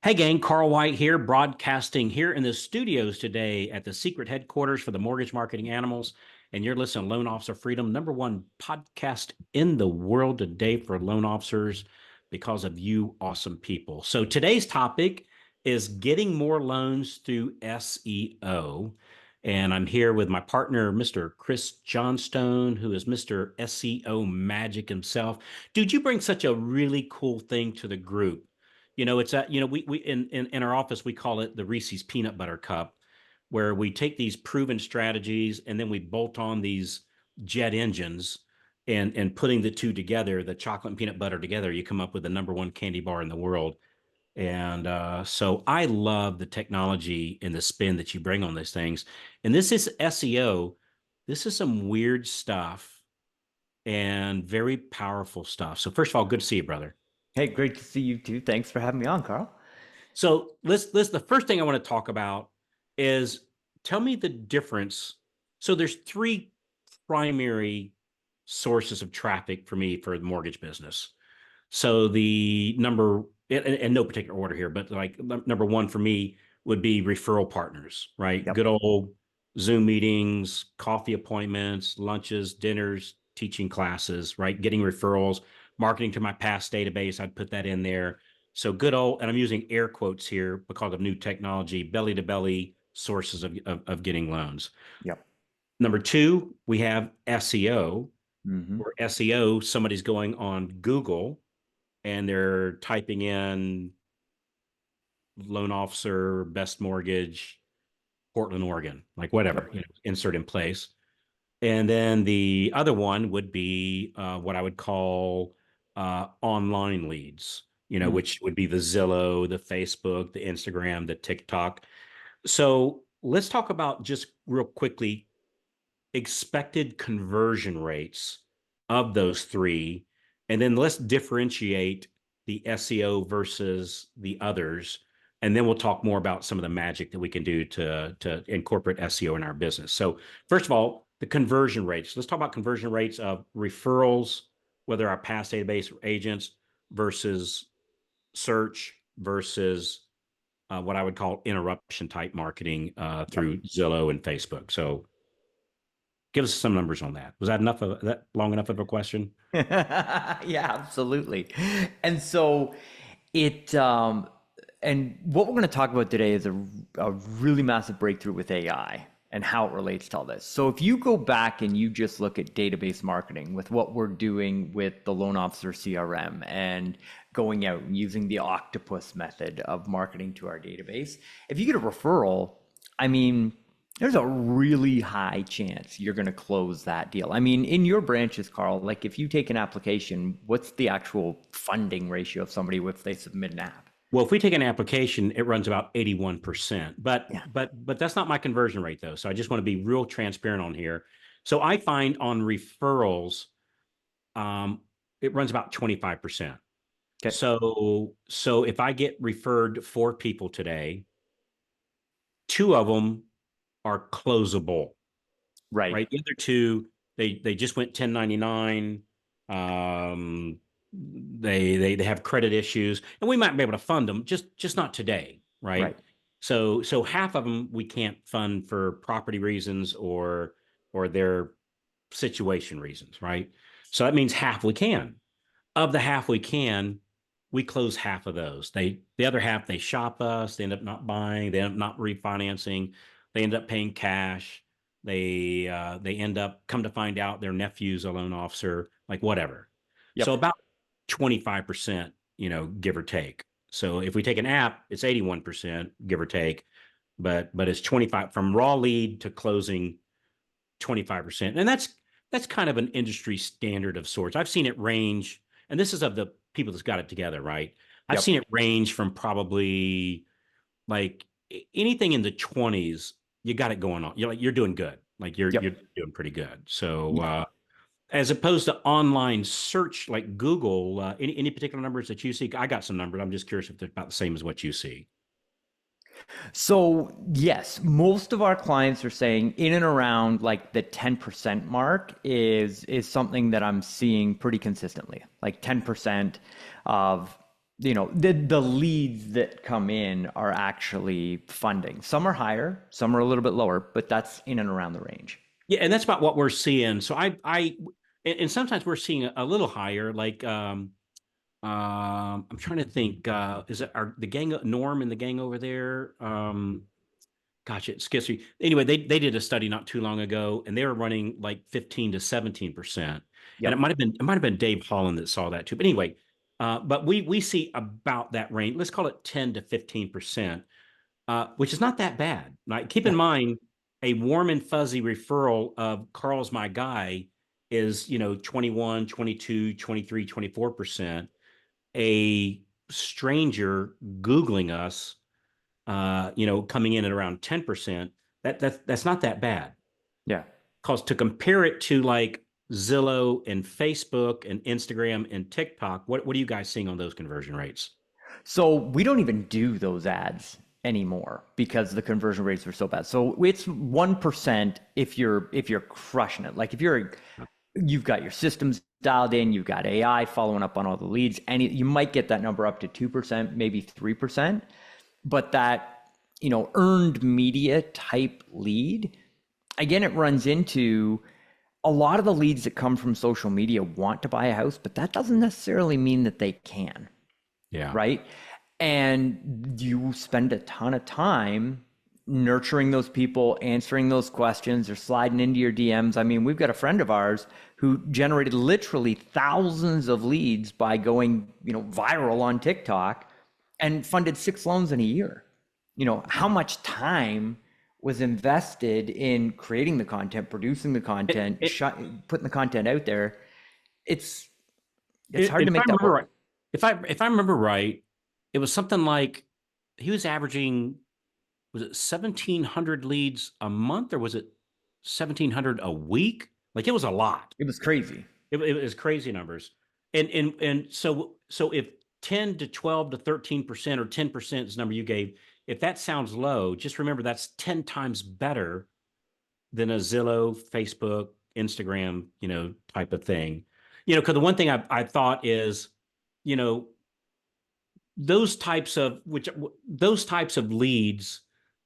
Hey gang, Carl White here, broadcasting here in the studios today at the secret headquarters for the Mortgage Marketing Animals. And you're listening to Loan Officer Freedom, number one podcast in the world today for loan officers because of you awesome people. So today's topic is getting more loans through SEO. And I'm here with my partner, Mr. Chris Johnstone, who is Mr. SEO Magic himself. Dude, you bring such a really cool thing to the group. It's we in our office we call it the Reese's peanut butter cup, where we take these proven strategies and then we bolt on these jet engines and putting the two together, the chocolate and peanut butter together, you come up with the number one candy bar in the world. And so I love the technology and the spin that you bring on these things. And this is SEO. This is some weird stuff and very powerful stuff. So first of all, good to see you, brother. Hey, great to see you too. Thanks for having me on, Carl. So let's the first thing I want to talk about is tell me the difference. So there's three primary sources of traffic for me for the mortgage business. So the number in no particular order here, but like number one for me would be referral partners, right? Yep. Good old Zoom meetings, coffee appointments, lunches, dinners, teaching classes, right? Getting referrals, marketing to my past database. I'd put that in there. So good old, and I'm using air quotes here because of new technology, belly to belly sources of getting loans. Yep. Number two, we have SEO, hmm where SEO, somebody's going on Google and they're typing in loan officer, best mortgage, Portland, Oregon, like whatever, Yep. insert in place. And then the other one would be what I would call online leads, Mm. which would be the Zillow, the Facebook, the Instagram, the TikTok. So let's talk about just real quickly expected conversion rates of those three. And then let's differentiate the SEO versus the others. And then we'll talk more about some of the magic that we can do to incorporate SEO in our business. So, first of all, the conversion rates. Let's talk about conversion rates of referrals, whether our past database agents versus search versus what I would call interruption type marketing Yep. through Zillow and Facebook. So, give us some numbers on that. Was that enough of that long enough of a question? Yeah, absolutely. And so it and what we're going to talk about today is a really massive breakthrough with AI and how it relates to all this. So if you go back and you just look at database marketing with what we're doing with the loan officer CRM and going out and using the octopus method of marketing to our database, if you get a referral, I mean, there's a really high chance you're going to close that deal. I mean, in your branches, Carl, like if you take an application, what's the actual funding ratio of somebody if they submit an app? Well, if we take an application, it runs about 81%. But Yeah. but but that's not my conversion rate though. So I just want to be real transparent on here. So I find on referrals, um, it runs about 25%. Okay. So if I get referred four people today, two of them are closable, Right. right? The other two, they just went 1099. Um, they have credit issues, and we might be able to fund them, just not today, right? Right. So half of them we can't fund for property reasons or their situation reasons, right? So that means half we can. Of the half we can, we close half of those. The other half they shop us. They end up not buying. They end up not refinancing. They end up paying cash. They end up come to find out their nephew's a loan officer, like whatever. So Yep. about 25%, give or take. So if we take an app, it's 81%, give or take, but it's 25 from raw lead to closing 25%. And that's kind of an industry standard of sorts. I've seen it range, and this is of the people that's got it together, right? I've Yep. seen it range from probably like anything in the 20s, you got it going on. You're doing good. Like you're Yep. doing pretty good. So Yeah. as opposed to online search like Google, any particular numbers that you see? I got some numbers. I'm just curious if they're about the same as what you see. So, yes, most of our clients are saying in and around like the 10% mark is something that I'm seeing pretty consistently. Like 10% of the leads that come in are actually funding. Some are higher, some are a little bit lower, but that's in and around the range. Yeah, and that's about what we're seeing. So and sometimes we're seeing a little higher. Like, I'm trying to think. Is it the gang Norm and the gang over there? Gosh, it skips me. Anyway, they did a study not too long ago, and they were running like 15 to 17%. And Yep. it might have been Dave Holland that saw that too. But anyway, but we see about that range. Let's call it 10 to 15%, which is not that bad. Like, keep in Yeah. mind, a warm and fuzzy referral of Carl's my guy is, 21, 22, 23, 24%. A stranger Googling us, coming in at around 10%, that's not that bad. Yeah. Because to compare it to like Zillow and Facebook and Instagram and TikTok, what are you guys seeing on those conversion rates? So we don't even do those ads anymore because the conversion rates are so bad. So it's 1% if you're crushing it. Like if you've got your systems dialed in, you've got AI following up on all the leads, and you might get that number up to 2%, maybe 3%. But that, earned media type lead, again, it runs into a lot of the leads that come from social media want to buy a house, but that doesn't necessarily mean that they can. Yeah. Right. And you spend a ton of time nurturing those people, answering those questions, or sliding into your DMs. I mean, we've got a friend of ours who generated literally thousands of leads by going, viral on TikTok and funded 6 loans in a year. How much time was invested in creating the content, producing the content, putting the content out there. It's hard to If I make that remember work. right, if I remember right, it was something like he was averaging, was it 1,700 leads a month, or was it 1,700 a week? Like, it was a lot. It was crazy. It was crazy numbers. And so if 10 to 12 to 13% or 10% is the number you gave, if that sounds low, just remember that's 10 times better than a Zillow, Facebook, Instagram, type of thing. Because the one thing I thought is, you know, those types of leads,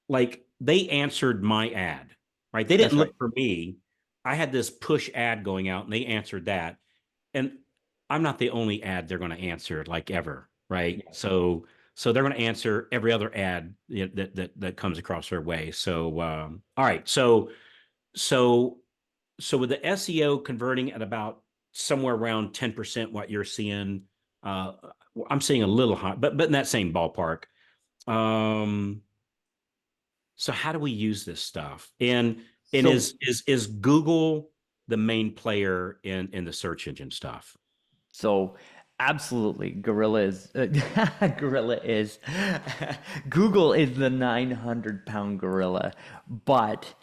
like, they answered my ad, right? They didn't That's look right. for me. I had this push ad going out, and they answered that. And I'm not the only ad they're going to answer, like, ever, right? Yeah. So they're going to answer every other ad that comes across their way. So all right, so with the SEO converting at about somewhere around 10%, what you're seeing, uh, I'm seeing a little high, but in that same ballpark. Um, so how do we use this stuff? And So is Google the main player in the search engine stuff? So absolutely, Gorilla is Gorilla is Google is the 900-pound gorilla, but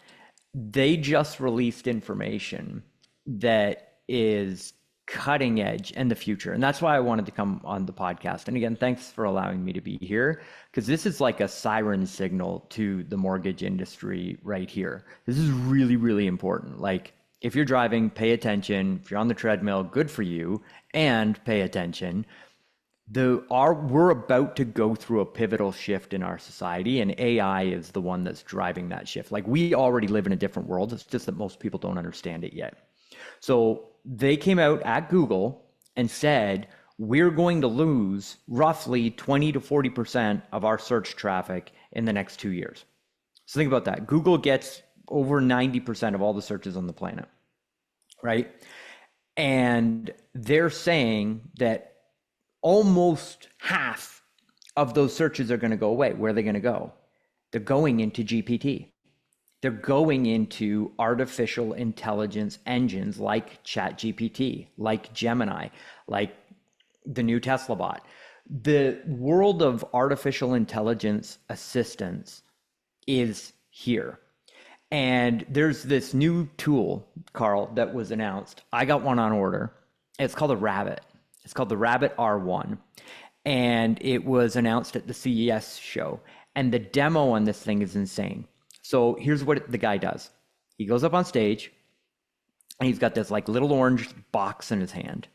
they just released information that is cutting edge and the future. And that's why I wanted to come on the podcast. And again, thanks for allowing me to be here, because this is like a siren signal to the mortgage industry right here. This is really, really important. Like, if you're driving, pay attention. If you're on the treadmill, good for you, and pay attention. We're about to go through a pivotal shift in our society, and AI is the one that's driving that shift. Like, we already live in a different world. It's just that most people don't understand it yet. So they came out at Google and said, we're going to lose roughly 20 to 40% of our search traffic in the next 2 years. So think about that. Google gets over 90% of all the searches on the planet, right? And they're saying that almost half of those searches are going to go away. Where are they going to go? They're going into GPT. They're going into artificial intelligence engines like ChatGPT, like Gemini, like the new Tesla bot. The world of artificial intelligence assistance is here. And there's this new tool, Carl, that was announced. I got one on order. It's called a Rabbit. It's called the Rabbit R1. And it was announced at the CES show. And the demo on this thing is insane. So here's what the guy does. He goes up on stage and he's got this like little orange box in his hand.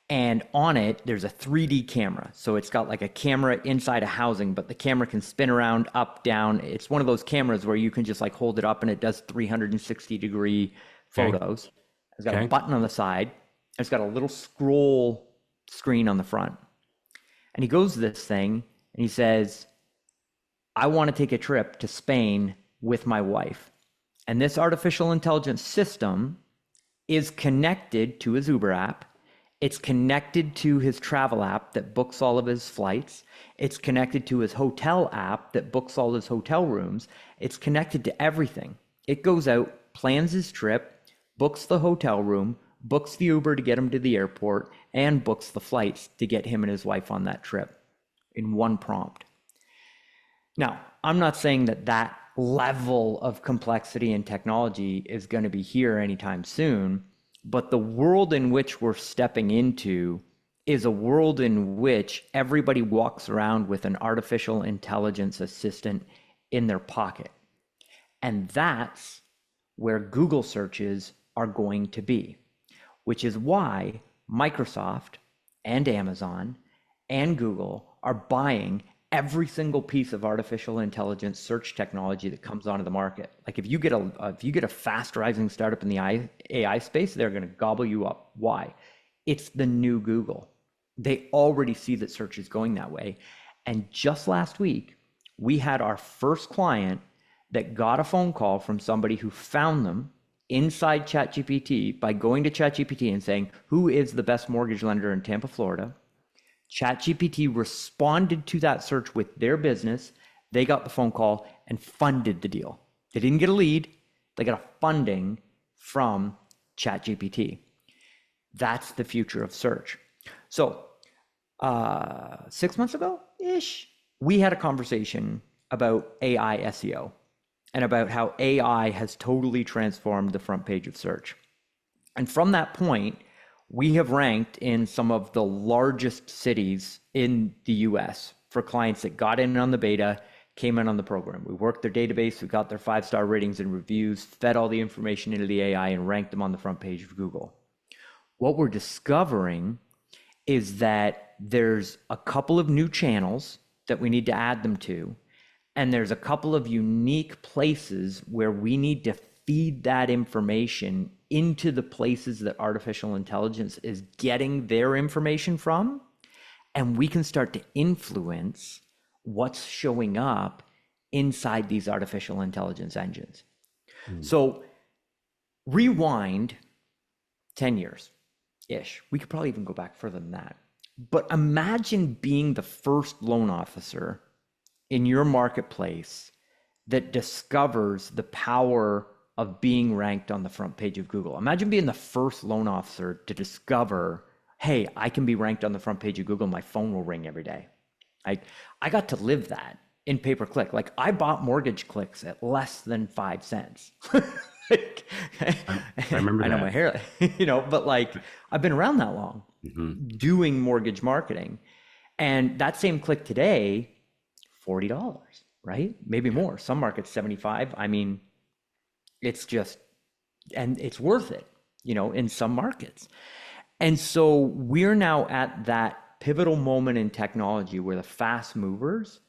And on it, there's a 3D camera. So it's got like a camera inside a housing, but the camera can spin around, up, down. It's one of those cameras where you can just like hold it up and it does 360-degree Okay. photos. It's got a Okay. button on the side. It's got a little scroll screen on the front. And he goes to this thing and he says, I want to take a trip to Spain with my wife. And this artificial intelligence system is connected to his Uber app. It's connected to his travel app that books all of his flights. It's connected to his hotel app that books all his hotel rooms. It's connected to everything. It goes out, plans his trip, books the hotel room, books the Uber to get him to the airport, and books the flights to get him and his wife on that trip in one prompt. Now, I'm not saying that that level of complexity and technology is going to be here anytime soon, but the world in which we're stepping into is a world in which everybody walks around with an artificial intelligence assistant in their pocket. And that's where Google searches are going to be, which is why Microsoft and Amazon and Google are buying every single piece of artificial intelligence search technology that comes onto the market. Like if you get a fast rising startup in the AI space, they're going to gobble you up. Why? It's the new Google. They already see that search is going that way. And just last week, we had our first client that got a phone call from somebody who found them inside ChatGPT by going to ChatGPT and saying, who is the best mortgage lender in Tampa, Florida? ChatGPT responded to that search with their business. They got the phone call and funded the deal. They didn't get a lead. They got a funding from ChatGPT. That's the future of search. So 6 months ago-ish, we had a conversation about AI SEO and about how AI has totally transformed the front page of search. And from that point, we have ranked in some of the largest cities in the US for clients that got in on the beta, came in on the program. We worked their database, we got their 5-star ratings and reviews, fed all the information into the AI and ranked them on the front page of Google. What we're discovering is that there's a couple of new channels that we need to add them to, and there's a couple of unique places where we need to feed that information into the places that artificial intelligence is getting their information from, and we can start to influence what's showing up inside these artificial intelligence engines. So rewind 10 years-ish. We could probably even go back further than that. But imagine being the first loan officer in your marketplace that discovers the power of being ranked on the front page of Google. Imagine being the first loan officer to discover, hey, I can be ranked on the front page of Google. My phone will ring every day. I got to live that in pay-per-click. Like I bought mortgage clicks at less than 5 cents. Like, I remember I know that. my hair, but like I've been around that long doing mortgage marketing. And that same click today, $40, right? Maybe more. Some markets 75. I mean, it's just, and it's worth it, in some markets. And so we're now at that pivotal moment in technology where the fast movers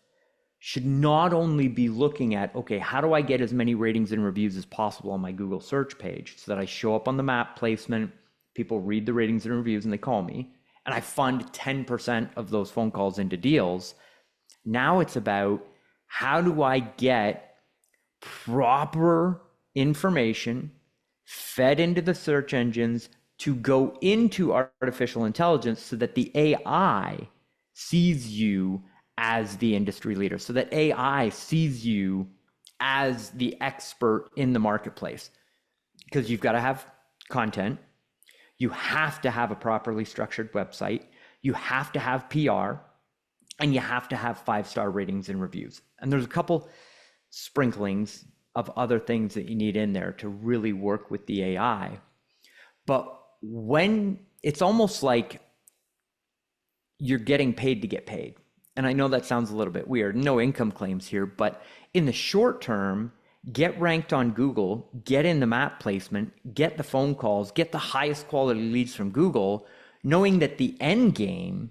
should not only be looking at, okay, how do I get as many ratings and reviews as possible on my Google search page so that I show up on the map placement, people read the ratings and reviews and they call me, and I fund 10% of those phone calls into deals. Now it's about how do I get proper information fed into the search engines to go into artificial intelligence so that the AI sees you as the industry leader, so that AI sees you as the expert in the marketplace. Because you've got to have content, you have to have a properly structured website, you have to have PR, and you have to have 5-star ratings and reviews. And there's a couple sprinklings of other things that you need in there to really work with the AI. But when it's almost like you're getting paid to get paid. And I know that sounds a little bit weird, no income claims here, but in the short term, get ranked on Google, get in the map placement, get the phone calls, get the highest quality leads from Google. knowing that the end game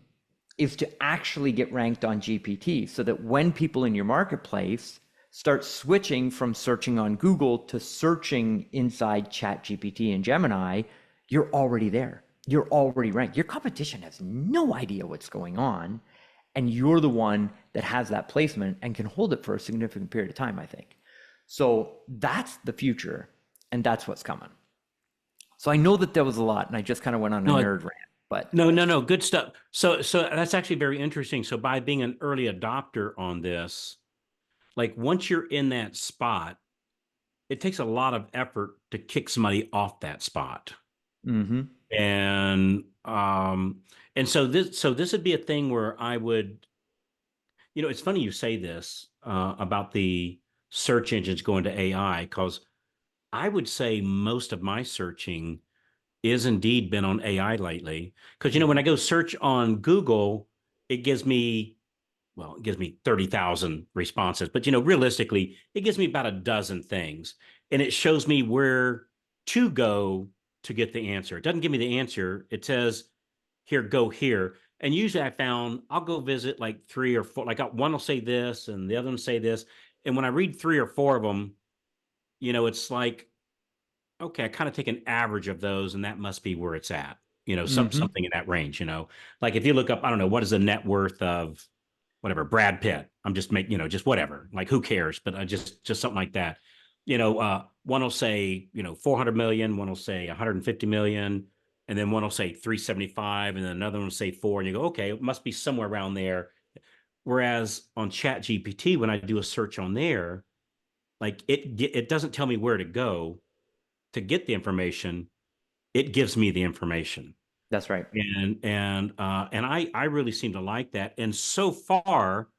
is to actually get ranked on GPT, so that when people in your marketplace start switching from searching on Google to searching inside ChatGPT and Gemini, you're already there. You're already ranked. Your competition has no idea what's going on, and you're the one that has that placement and can hold it for a significant period of time, I think. So that's the future, and that's what's coming. So I know that there was a lot, and I just kind of went on a No, nerd rant, but no, good stuff. So that's actually very interesting. So by being an early adopter on this, like once you're in that spot, it takes a lot of effort to kick somebody off that spot. mm-hmm. And so this would be a thing where I would, it's funny you say this about the search engines going to AI, because I would say most of my searching is indeed been on AI lately. Because when I go search on Google, it gives me, well, it gives me 30,000 responses, but realistically, it gives me about a dozen things, and it shows me where to go to get the answer. It doesn't give me the answer. It says, here, go here. And usually I found I'll go visit like three or four, like one will say this and the other one will say this. And when I read three or four of them, it's like, okay, I kind of take an average of those, and that must be where it's at. Mm-hmm. Something in that range. Like if you look up, I don't know, what is the net worth of whatever Brad Pitt. I'm just making, just whatever. Like who cares? But I just something like that. One will say 400 million, one will say 150 million, and then one will say 375, and then another one will say four, and you go, okay, it must be somewhere around there. Whereas on Chat GPT, when I do a search on there, like it doesn't tell me where to go to get the information. It gives me the information. That's right. And I really seem to like that. And so far,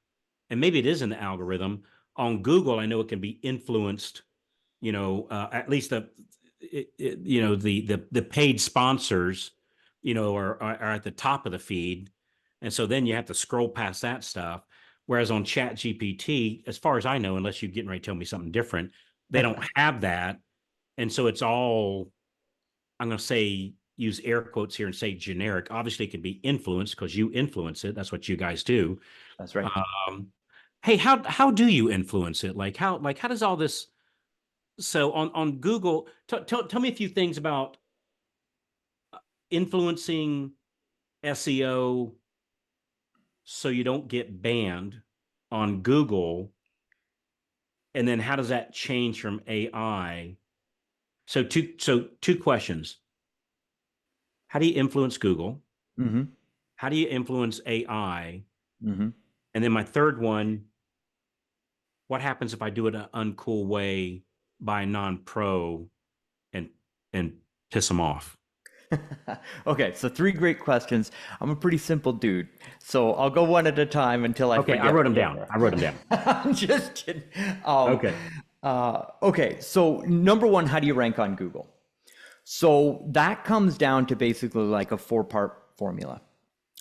and maybe it is in the algorithm on Google, I know it can be influenced. At least the paid sponsors, are at the top of the feed, and so then you have to scroll past that stuff. Whereas on Chat GPT, as far as I know, unless you're getting ready to tell me something different, they don't have that, and so it's all, I'm going to say, use air quotes here and say generic. Obviously, it can be influenced because you influence it. That's what you guys do. That's right. Um, hey, how do you influence it? How does all this? So on Google, tell me a few things about influencing SEO so you don't get banned on Google, and then how does that change from AI? So two questions. How do you influence Google? Mm-hmm. How do you influence AI? Mm-hmm. And then my third one, what happens if I do it an uncool way by a non-pro and and piss them off? Okay, so three great questions. I'm a pretty simple dude, so I'll go one at a time until I Okay, I forget wrote what them they down. were. I wrote them down. I'm just kidding. Um, Okay. okay, so number one, how do you rank on Google? So that comes down to basically like a four-part formula.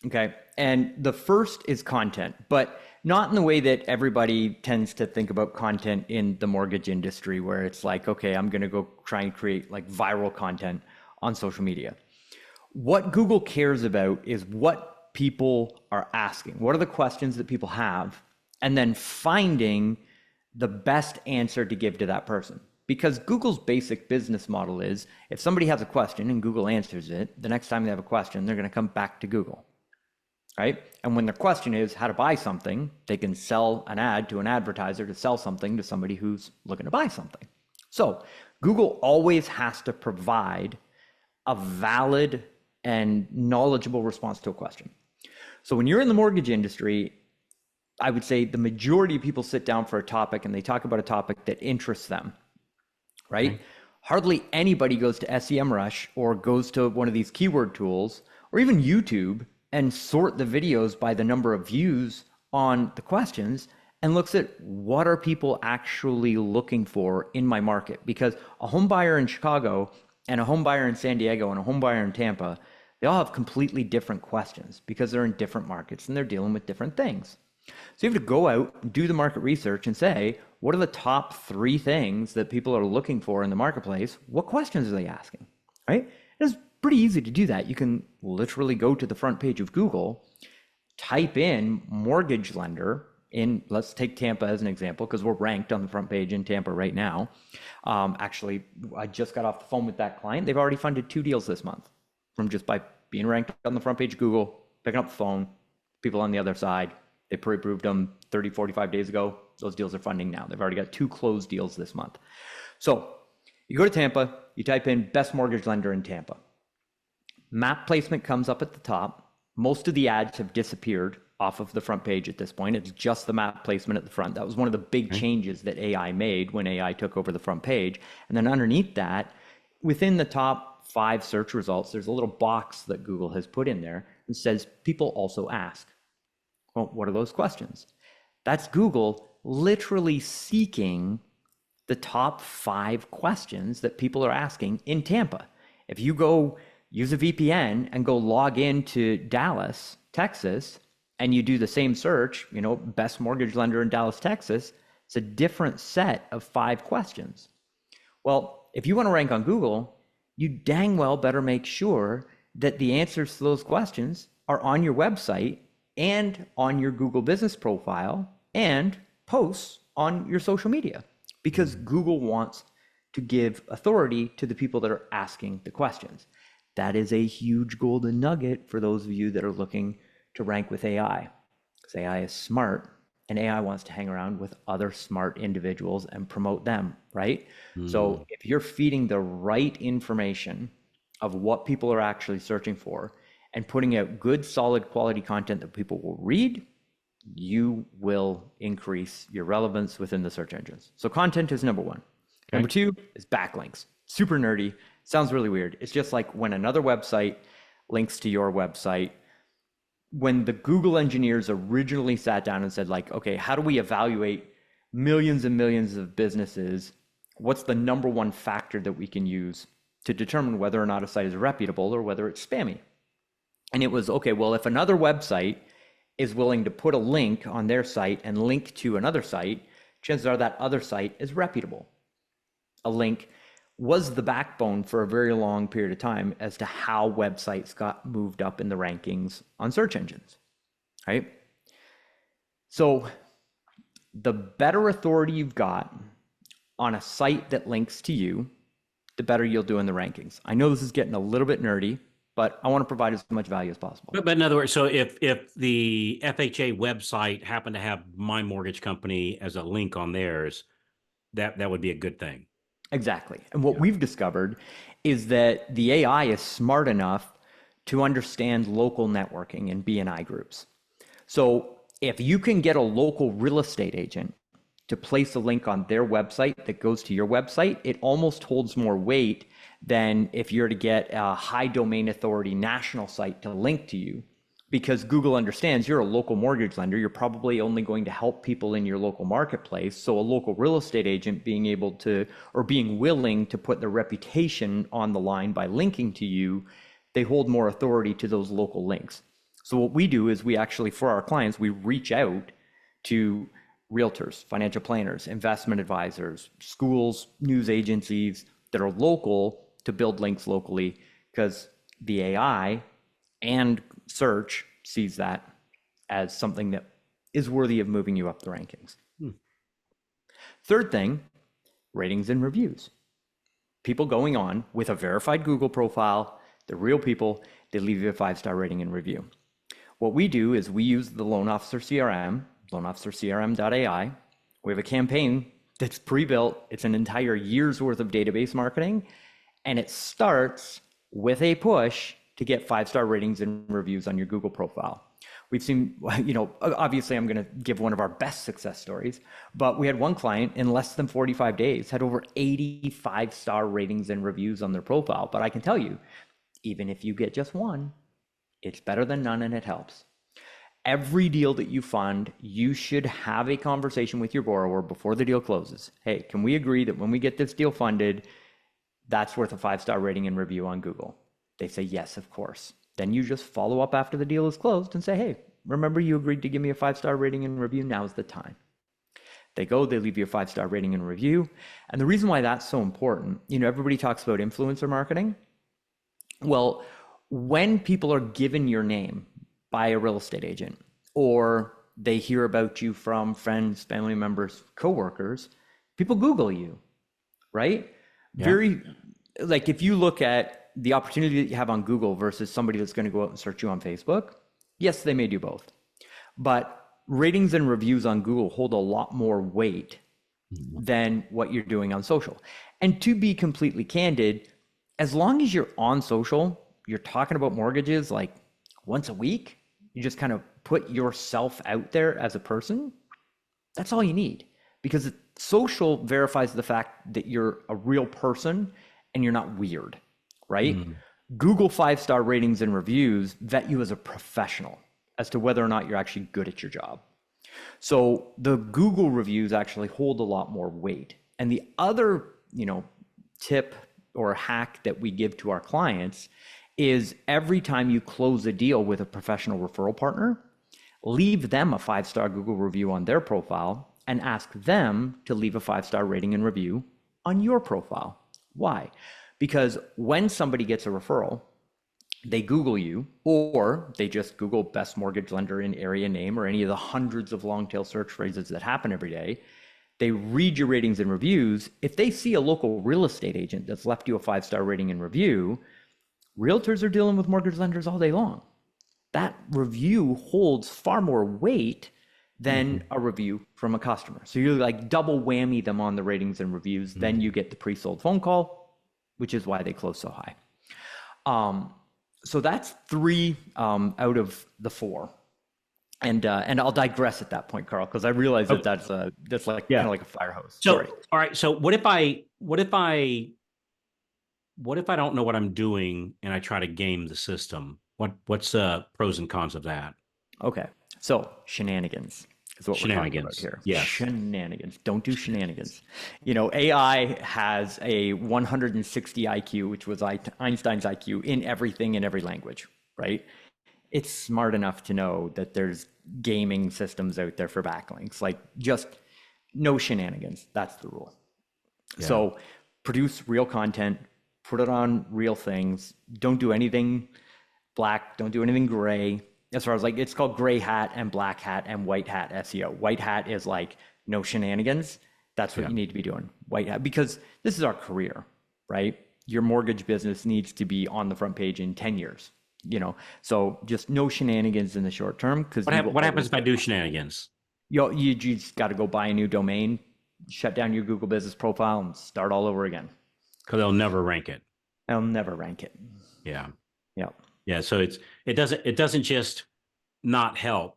Okay. And the first is content, but not in the way that everybody tends to think about content in the mortgage industry, where it's like, okay, I'm going to go try and create like viral content on social media. What Google cares about is what people are asking. What are the questions that people have? And then finding the best answer to give to that person. Because Google's basic business model is if somebody has a question and Google answers it, the next time they have a question, they're going to come back to Google. Right? And when the question is how to buy something, they can sell an ad to an advertiser to sell something to somebody who's looking to buy something. So Google always has to provide a valid and knowledgeable response to a question. So when you're in the mortgage industry, I would say the majority of people sit down for a topic and they talk about a topic that interests them, right? Okay. Hardly anybody goes to SEMrush or goes to one of these keyword tools or even YouTube and sort the videos by the number of views on the questions and looks at what are people actually looking for in my market. Because a home buyer in Chicago and a home buyer in San Diego and a home buyer in Tampa, they all have completely different questions because they're in different markets and they're dealing with different things. So you have to go out, do the market research and say, what are the top three things that people are looking for in the marketplace? What questions are they asking, right? It's pretty easy to do that. You can literally go to the front page of Google, type in mortgage lender in, let's take Tampa as an example, because we're ranked on the front page in Tampa right now. Actually, I just got off the phone with that client. They've already funded 2 deals this month from just by being ranked on the front page of Google, picking up the phone, people on the other side. They pre-approved them 30, 45 days ago. Those deals are funding now. They've already got 2 closed deals this month. So you go to Tampa, you type in best mortgage lender in Tampa. Map placement comes up at the top. Most of the ads have disappeared off of the front page at this point. It's just the map placement at the front. That was one of the big changes that AI made when AI took over the front page. And then underneath that, within the top 5 search results, there's a little box that Google has put in there that says people also ask. Well, what are those questions? That's Google literally seeking the top 5 questions that people are asking in Tampa. If you go use a VPN and go log into Dallas, Texas, and you do the same search, best mortgage lender in Dallas, Texas, it's a different set of 5 questions. Well, if you want to rank on Google, you dang well better make sure that the answers to those questions are on your website and on your Google business profile and posts on your social media, because Google wants to give authority to the people that are asking the questions. That is a huge golden nugget for those of you that are looking to rank with AI, because AI is smart and AI wants to hang around with other smart individuals and promote them, right? So if you're feeding the right information of what people are actually searching for and putting out good, solid quality content that people will read, you will increase your relevance within the search engines. So content is number 1. Number 2 is backlinks. Super nerdy. Sounds really weird. It's just like when another website links to your website. When the Google engineers originally sat down and said, like, okay, how do we evaluate millions and millions of businesses? What's the number 1 factor that we can use to determine whether or not a site is reputable or whether it's spammy? And it was, okay, well, if another website is willing to put a link on their site and link to another site, chances are that other site is reputable. A link was the backbone for a very long period of time as to how websites got moved up in the rankings on search engines, right? So the better authority you've got on a site that links to you, the better you'll do in the rankings. I know this is getting a little bit nerdy, but I want to provide as much value as possible. But in other words, so if the FHA website happened to have my mortgage company as a link on theirs, that would be a good thing. Exactly. And what we've discovered is that the AI is smart enough to understand local networking and BNI groups. So if you can get a local real estate agent to place a link on their website that goes to your website, it almost holds more weight than if you're to get a high domain authority national site to link to you, because Google understands you're a local mortgage lender. You're probably only going to help people in your local marketplace. So a local real estate agent being able to, or being willing to put their reputation on the line by linking to you, they hold more authority to those local links. So what we do is we actually, for our clients, we reach out to realtors, financial planners, investment advisors, schools, news agencies that are local to build links locally, because the AI and search sees that as something that is worthy of moving you up the rankings. Third thing, ratings and reviews. People going on with a verified Google profile, they're real people, they leave you a 5-star rating and review. What we do is we use the Loan Officer CRM, loanofficercrm.ai. We have a campaign that's pre-built. It's an entire year's worth of database marketing, and it starts with a push to get 5-star ratings and reviews on your Google profile. We've seen, obviously I'm going to give one of our best success stories, but we had one client in less than 45 days had over 85-star ratings and reviews on their profile. But I can tell you, even if you get just one, it's better than none, and it helps. Every deal that you fund, you should have a conversation with your borrower before the deal closes. Hey, can we agree that when we get this deal funded, that's worth a 5-star rating and review on Google? They say, yes, of course. Then you just follow up after the deal is closed and say, hey, remember you agreed to give me a 5-star rating and review? Now's the time. They go, they leave you a 5-star rating and review. And the reason why that's so important, everybody talks about influencer marketing. Well, when people are given your name by a real estate agent, or they hear about you from friends, family members, coworkers, people Google you, right? Yeah. Very, like if you look at the opportunity that you have on Google versus somebody that's going to go out and search you on Facebook, yes, they may do both. But ratings and reviews on Google hold a lot more weight Mhm. than what you're doing on social. And to be completely candid, as long as you're on social, you're talking about mortgages like once a week, you just kind of put yourself out there as a person, that's all you need. Because social verifies the fact that you're a real person and you're not weird, right? Mhm. Google 5-star ratings and reviews vet you as a professional as to whether or not you're actually good at your job. So the Google reviews actually hold a lot more weight. And the other, tip or hack that we give to our clients is every time you close a deal with a professional referral partner, leave them a 5-star Google review on their profile and ask them to leave a 5-star rating and review on your profile. Why? Because when somebody gets a referral, they Google you, or they just Google best mortgage lender in area name or any of the hundreds of long tail search phrases that happen every day. They read your ratings and reviews. If they see a local real estate agent that's left you a 5-star rating and review, realtors are dealing with mortgage lenders all day long. That review holds far more weight than Mhm. a review from a customer. So you like double whammy them on the ratings and reviews. Then you Mhm. get the pre-sold phone call, which is why they close so high. So that's three out of the four. And I'll digress at that point, Carl, because I realize that Oh, that's like kind yeah. of like a fire hose. So, Sorry. all right. So what if I don't know what I'm doing and I try to game the system? What's the pros and cons of that? Okay. So shenanigans is what we're talking about Shenanigans. here. Yes. Shenanigans. Don't do shenanigans. AI has a 160 IQ, which was Einstein's IQ in everything in every language, right? It's smart enough to know that there's gaming systems out there for backlinks. Like just no shenanigans. That's the rule. Yeah. So produce real content, put it on real things. Don't do anything black. Don't do anything gray. As far as like, it's called gray hat and black hat and white hat SEO. White hat is like no shenanigans. That's what Yeah. you need to be doing. White hat, because this is our career, right? Your mortgage business needs to be on the front page in 10 years, So just no shenanigans in the short term because you will What happens always if I get do caught. shenanigans? You just got to go buy a new domain, shut down your Google business profile and start all over again. Because they'll never rank it. I'll never rank it. Yeah. Yeah. Yeah. So it doesn't just not help.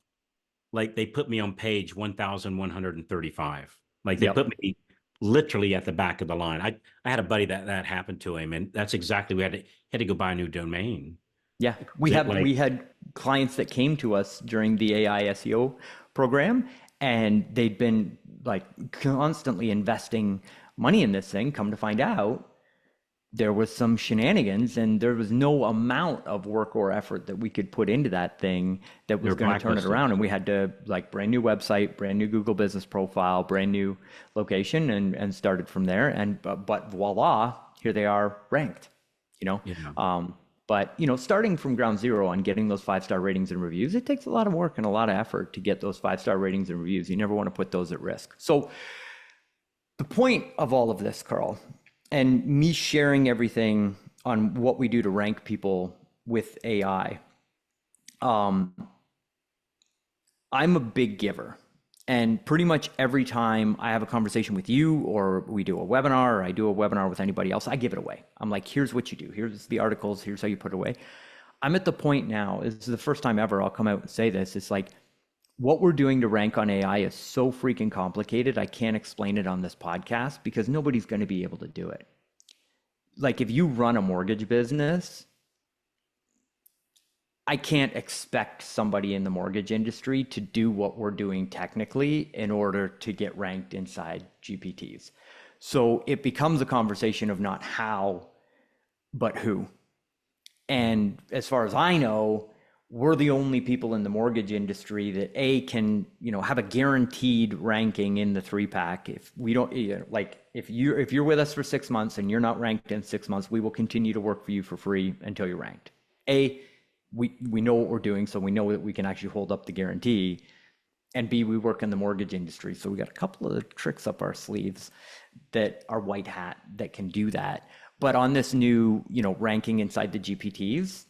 Like they put me on page 1,135. Like they put Yep. me literally at the back of the line. I had a buddy that happened to him, and that's exactly we had to go buy a new domain. Yeah. We Because it have like we had clients that came to us during the AI SEO program and they'd been like constantly investing money in this thing. Come to find out, there was some shenanigans and there was no amount of work or effort that we could put into that thing that they're was going to turn it blacklisted. around. And we had to like brand new website, brand new Google business profile, brand new location and started from there. And but voila, here they are ranked, you know. Yeah. But starting from ground zero on getting those 5-star ratings and reviews, it takes a lot of work and a lot of effort to get those 5-star ratings and reviews. You never want to put those at risk. So the point of all of this, Carl, and me sharing everything on what we do to rank people with AI, I'm a big giver. And pretty much every time I have a conversation with you or we do a webinar or I do a webinar with anybody else, I give it away. I'm like, here's what you do. Here's the articles. Here's how you put it away. I'm at the point now, this is the first time ever I'll come out and say this. It's like what we're doing to rank on AI is so freaking complicated. I can't explain it on this podcast because nobody's going to be able to do it. Like if you run a mortgage business, I can't expect somebody in the mortgage industry to do what we're doing technically in order to get ranked inside GPTs. So it becomes a conversation of not how, but who. And as far as I know, we're the only people in the mortgage industry that can, have a guaranteed ranking in the three pack. If we don't, like if you're with us for 6 months and you're not ranked in 6 months, we will continue to work for you for free until you're ranked. We know what we're doing, so we know that we can actually hold up the guarantee. And B, we work in the mortgage industry, so we got a couple of tricks up our sleeves that are white hat that can do that. But on this new, ranking inside the GPTs,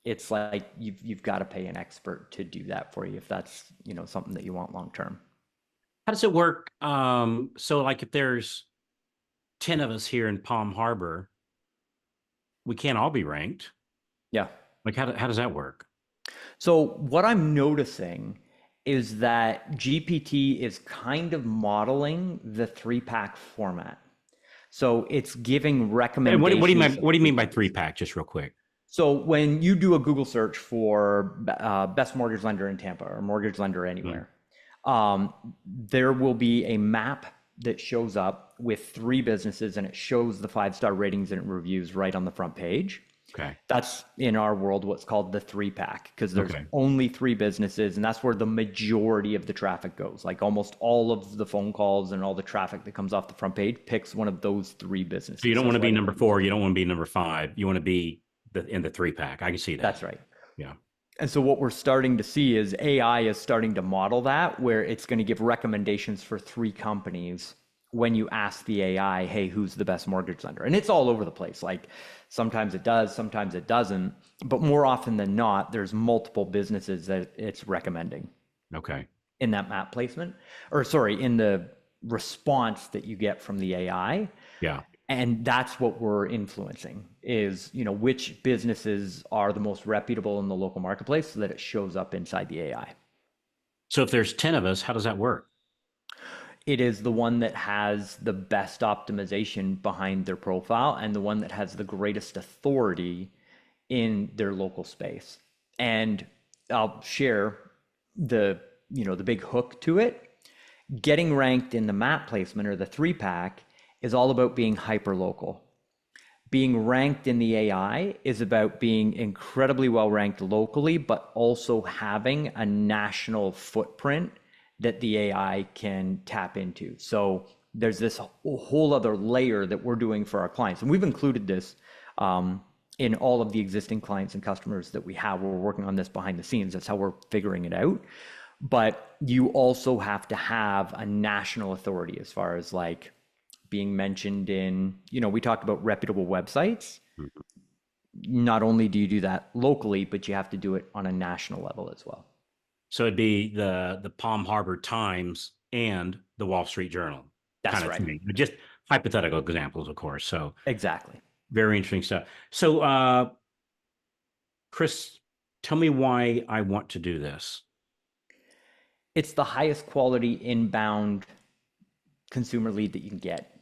it's like you've got to pay an expert to do that for you if that's, something that you want long term. How does it work? So like if there's 10 of us here in Palm Harbor, we can't all be ranked. Yeah. Like how does that work? So what I'm noticing is that GPT is kind of modeling the three pack format. So it's giving And recommendations. what do you mean by three pack? Just real quick. So when you do a Google search for best mortgage lender in Tampa or mortgage lender anywhere, there will be a map that shows up with three businesses, and it shows the 5-star ratings and reviews right on the front page. Okay. That's in our world what's called the three pack, because there's Okay. only three businesses, and that's where the majority of the traffic goes. Like almost all of the phone calls and all the traffic that comes off the front page picks one of those three businesses. So you don't want to be number 4. You don't want to be number 5. You want to be in the three pack. I can see that. That's right. Yeah. And so what we're starting to see is AI is starting to model that, where it's going to give recommendations for three companies when you ask the AI, hey, who's the best mortgage lender? And it's all over the place. Like sometimes it does, sometimes it doesn't. But more often than not, there's multiple businesses that it's recommending. Okay. In that map placement, in the response that you get from the AI. Yeah. And that's what we're influencing is, which businesses are the most reputable in the local marketplace so that it shows up inside the AI. So if there's 10 of us, how does that work? It is the one that has the best optimization behind their profile and the one that has the greatest authority in their local space. And I'll share the big hook to it. Getting ranked in the map placement or the three pack is all about being hyper local. Being ranked in the AI is about being incredibly well ranked locally, but also having a national footprint that the AI can tap into. So there's this whole other layer that we're doing for our clients. And we've included this in all of the existing clients and customers that we have. We're working on this behind the scenes. That's how we're figuring it out. But you also have to have a national authority as far as like being mentioned in, we talked about reputable websites. Mm-hmm. Not only do you do that locally, but you have to do it on a national level as well. So it'd be the Palm Harbor Times and the Wall Street Journal. That's right. Thing. Just hypothetical examples, of course. So exactly. Very interesting stuff. So, Chris, tell me why I want to do this. It's the highest quality inbound consumer lead that you can get.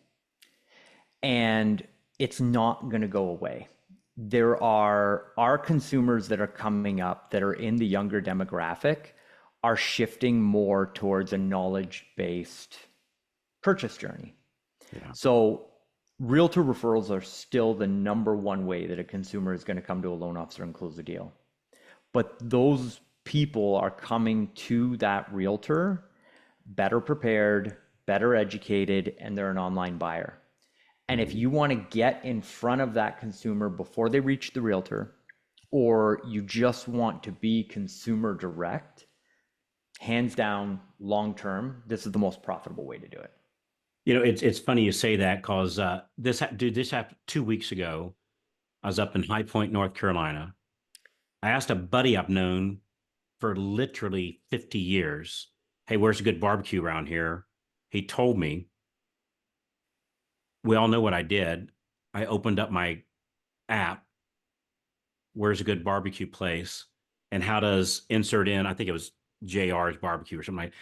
And it's not going to go away. There are our consumers that are coming up that are in the younger demographic are shifting more towards a knowledge-based purchase journey. Yeah. So realtor referrals are still the number one way that a consumer is going to come to a loan officer and close a deal. But those people are coming to that realtor better prepared, better educated, and they're an online buyer. And if you want to get in front of that consumer before they reach the realtor, or you just want to be consumer direct, hands down, long term, this is the most profitable way to do it. It's funny you say that because this happened 2 weeks ago. I was up in High Point, North Carolina. I asked a buddy I've known for literally 50 years, hey, where's a good barbecue around here? He told me. We all know what I did. I opened up my app. Where's a good barbecue place? And how does insert in? I think it was JR's barbecue or something like.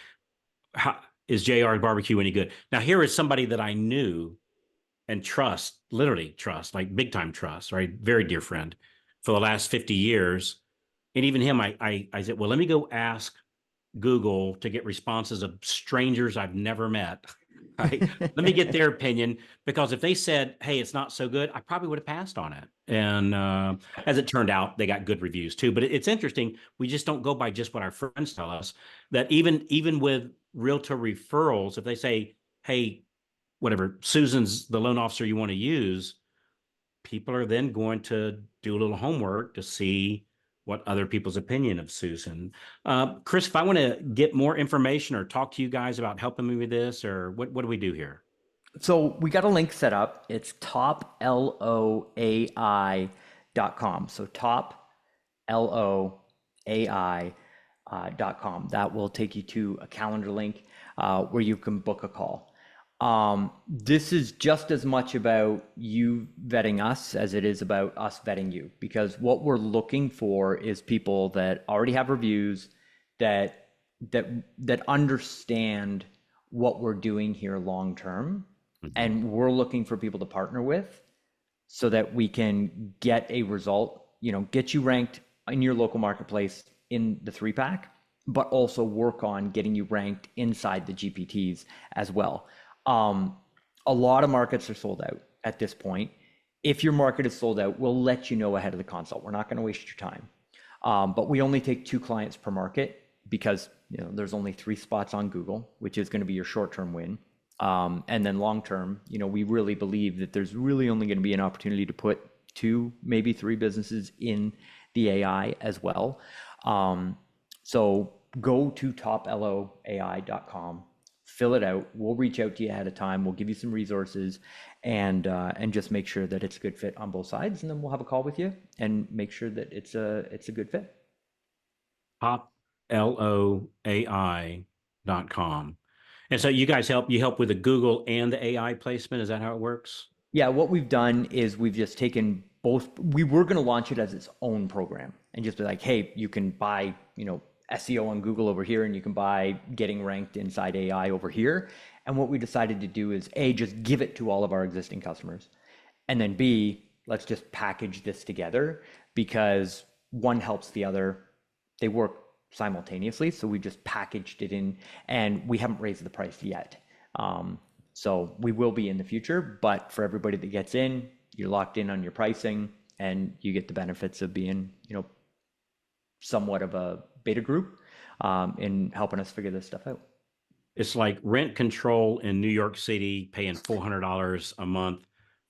How is JR's barbecue any good? Now here is somebody that I knew and trust, literally trust, like big time trust, right? Very dear friend for the last 50 years. And even him, I said, well, let me go ask Google to get responses of strangers I've never met. right? Let me get their opinion, because if they said, "Hey, it's not so good," I probably would have passed on it. And as it turned out, they got good reviews too. But it's interesting. We just don't go by just what our friends tell us. That even with realtor referrals, if they say, "Hey, whatever, Susan's the loan officer you want to use," people are then going to do a little homework to see what other people's opinion of Susan. Chris, if I want to get more information or talk to you guys about helping me with this, or what do we do here? So we got a link set up. It's toploi.com. So toploi.com. That will take you to a calendar link where you can book a call. This is just as much about you vetting us as it is about us vetting you, because what we're looking for is people that already have reviews, that understand what we're doing here long term, and we're looking for people to partner with so that we can get a result, get you ranked in your local marketplace in the 3-pack, but also work on getting you ranked inside the GPTs as well. A lot of markets are sold out at this point. If your market is sold out, we'll let you know ahead of the consult. We're not going to waste your time. But we only take 2 clients per market because there's only 3 spots on Google, which is going to be your short-term win. And then long-term, we really believe that there's really only going to be an opportunity to put 2, maybe 3 businesses in the AI as well. So go to toploi.com. Fill it out. We'll reach out to you ahead of time. We'll give you some resources and just make sure that it's a good fit on both sides. And then we'll have a call with you and make sure that it's a good fit. toploi.com. And so you guys help with the Google and the AI placement. Is that how it works? Yeah, what we've done is we've just taken both. We were going to launch it as its own program and just be like, hey, you can buy, SEO on Google over here, and you can buy getting ranked inside AI over here. And what we decided to do is A, just give it to all of our existing customers. And then B, let's just package this together, because one helps the other. They work simultaneously. So we just packaged it in, and we haven't raised the price yet. So we will be in the future, but for everybody that gets in, you're locked in on your pricing and you get the benefits of being, somewhat of a beta group in helping us figure this stuff out. It's like rent control in New York City, paying $400 a month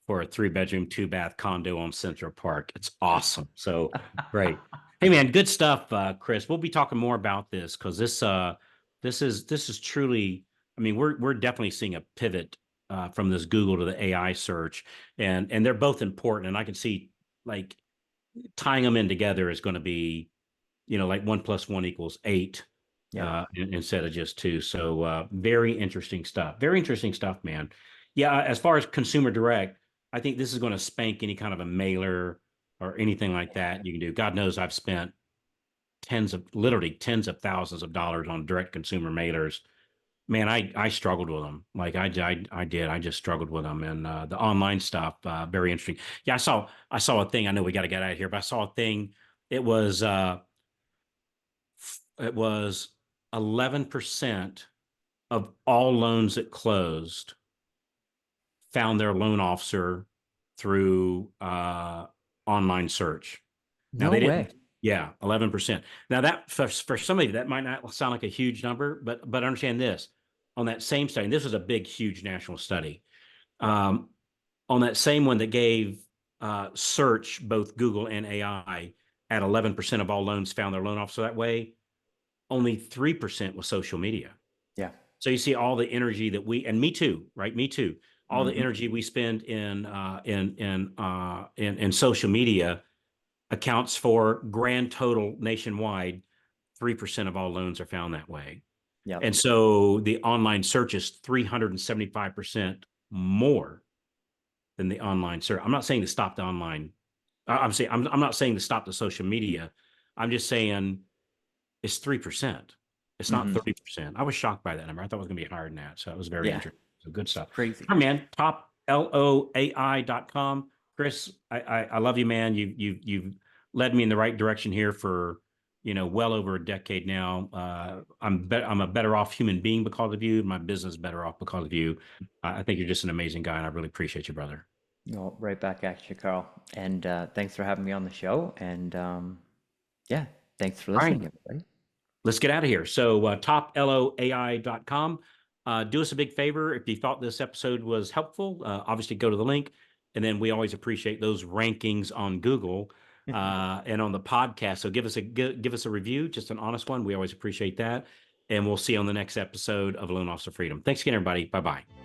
for a 3-bedroom, 2-bath condo on Central Park. It's awesome. So great. Hey man, good stuff, Chris. We'll be talking more about this, because this is truly. I mean, we're definitely seeing a pivot from this Google to the AI search, and they're both important. And I can see, like, tying them in together is going to be, like 1 + 1 = 8. Yeah. Instead of just 2. So very interesting stuff. Very interesting stuff, man. Yeah, as far as consumer direct, I think this is going to spank any kind of a mailer or anything like that you can do. God knows I've spent literally tens of thousands of dollars on direct consumer mailers. Man, I struggled with them. Like I did. I just struggled with them. And the online stuff, very interesting. Yeah, I saw a thing. I know we got to get out of here, but I saw a thing. It was 11% of all loans that closed found their loan officer through online search. Now No they way. didn't. Yeah, 11%. Now that for somebody that might not sound like a huge number, but understand this. On that same study, and this was a big, huge national study. On that same one that gave search, both Google and AI, at 11% of all loans found their loan officer that way, only 3% was social media. Yeah. So you see all the energy that and me too, right? Me too. All the Mm-hmm. energy we spend in social media accounts for grand total nationwide. 3% of all loans are found that way. Yeah. And so the online search is 375% more than the online search. I'm not saying to stop the online. I'm not saying to stop the social media. I'm just saying it's 3%. It's not Mm-hmm. 30%. I was shocked by that number. I thought it was going to be higher than that. So it was very Yeah. interesting. So good stuff. Crazy. All right, man. toploi.com. Chris, I love you, man. You've led me in the right direction here for well over a decade now. I'm a better off human being because of you. My business is better off because of you. I think you're just an amazing guy, and I really appreciate you, brother. No, right back at you, Carl. And thanks for having me on the show. And yeah, thanks for All right. listening, everybody. Let's get out of here. So, toploai.com. Do us a big favor. If you thought this episode was helpful, obviously go to the link. And then we always appreciate those rankings on Google and on the podcast. So give us a review, just an honest one. We always appreciate that. And we'll see you on the next episode of Loan Officer Freedom. Thanks again, everybody. Bye bye.